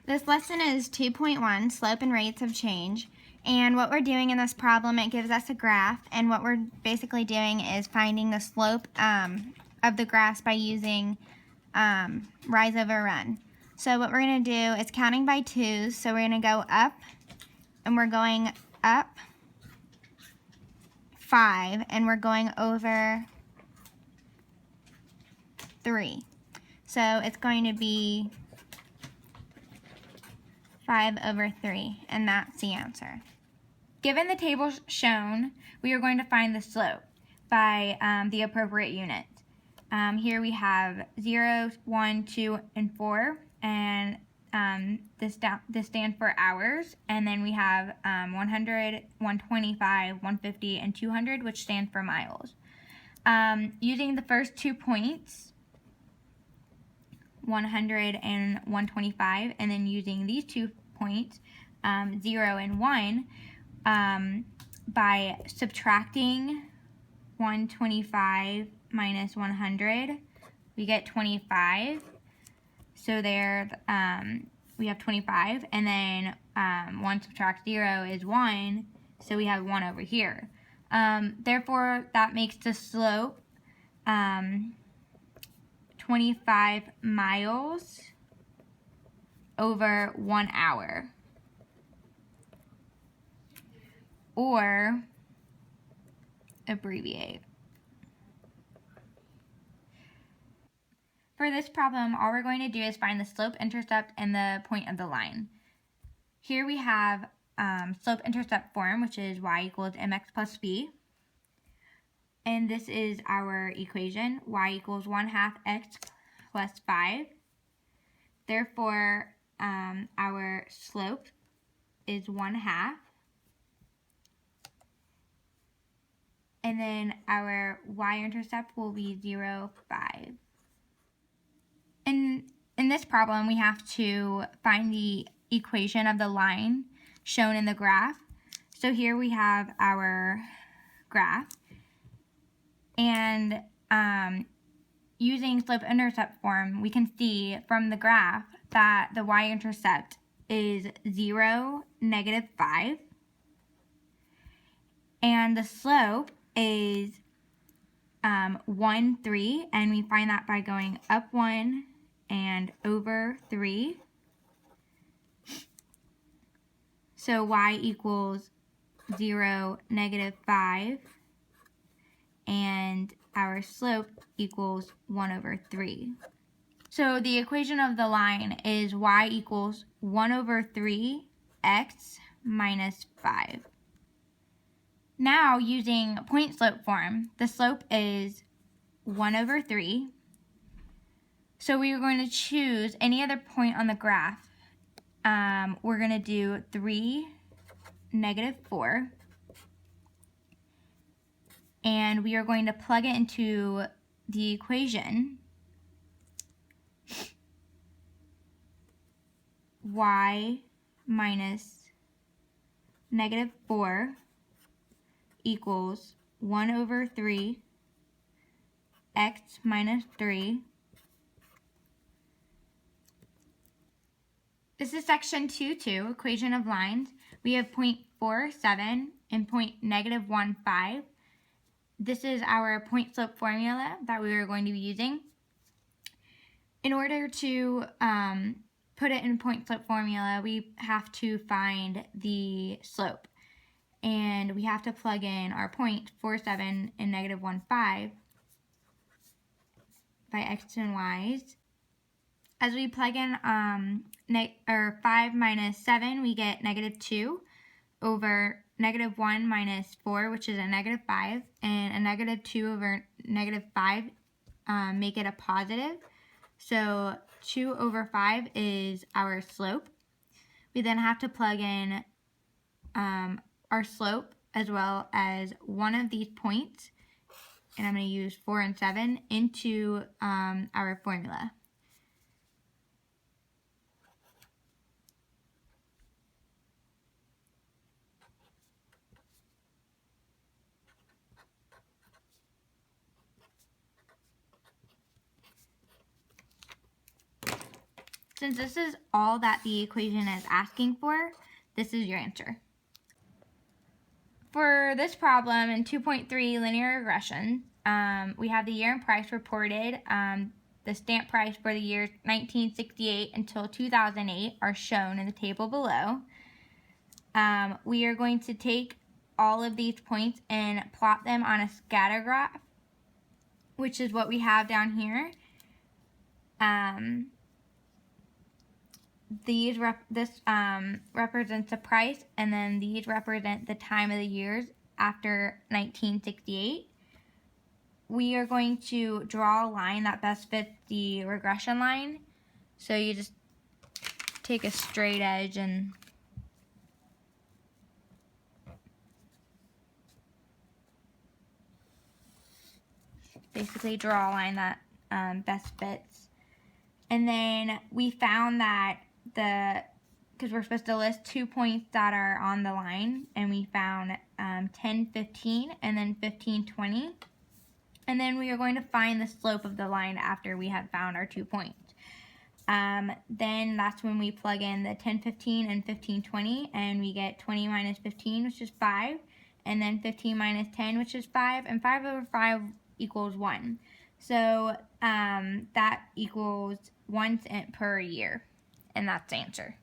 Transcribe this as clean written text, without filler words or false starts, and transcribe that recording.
This lesson is 2.1, Slope and Rates of Change. And what we're doing in this problem, it gives us a graph, and what we're basically doing is finding the slope of the graphs by using rise over run. So what we're going to do is counting by twos, so we're going to go up, and we're going up 5, and we're going over 3. So it's going to be 5 over 3, and that's the answer. Given the table shown, we are going to find the slope by the appropriate unit. Here we have 0, 1, 2, and 4, and this stands for hours. And then we have 100, 125, 150, and 200, which stand for miles. Using the first 2 points, 100 and 125, and then using these 2 points, 0 and 1, by subtracting 125 minus 100, we get 25. So there we have 25, and then 1 subtract 0 is 1, so we have 1 over here. Therefore, that makes the slope 25 miles over 1 hour. Or abbreviate. For this problem, all we're going to do is find the slope, intercept, and the point of the line. Here we have slope-intercept form, which is y equals mx plus b. And this is our equation, y equals 1/2 x plus 5. Therefore, our slope is 1/2. And then our y-intercept will be 0, 5. In this problem, we have to find the equation of the line shown in the graph. So here we have our graph. And using slope-intercept form, we can see from the graph that the y-intercept is 0, -5. And the slope is 1, 3, and we find that by going up 1 and over 3. So y equals 0, -5, and our slope equals 1 over 3. So the equation of the line is y equals 1 over 3 x minus 5. Now, using point slope form, the slope is 1 over 3. So we are going to choose any other point on the graph. We're going to do 3, -4. And we are going to plug it into the equation. Y minus -4 equals 1 over 3 x minus 3. This is section 2.2, equation of lines. We have point 4,7 and point -1,5. This is our point slope formula that we are going to be using. In order to put it in point slope formula, we have to find the slope. And we have to plug in our point 4,7 and -1,5 by x and y's. As we plug in 5 minus 7, we get -2 over -1 minus 4, which is a -5, and a -2 over -5 make it a positive. So 2 over 5 is our slope. We then have to plug in our slope as well as one of these points, and I'm going to use 4 and 7, into our formula. since this is all that the equation is asking for, this is your answer. For this problem in 2.3 linear regression, we have the year and price reported. The stamp price for the years 1968 until 2008 are shown in the table below. We are going to take all of these points and plot them on a scatter graph, which is what we have down here. This represents the price, and then these represent the time of the years after 1968. We are going to draw a line that best fits the regression line. So you just take a straight edge and basically draw a line that best fits. And then we found that because we're supposed to list 2 points that are on the line, and we found 10, 15, and then 15, 20. And then we are going to find the slope of the line after we have found our 2 points. Then that's when we plug in the 10, 15, and 15, 20, and we get 20 minus 15, which is 5, and then 15 minus 10, which is 5, and 5 over 5 equals 1. So that equals 1 cent per year, and that's the answer.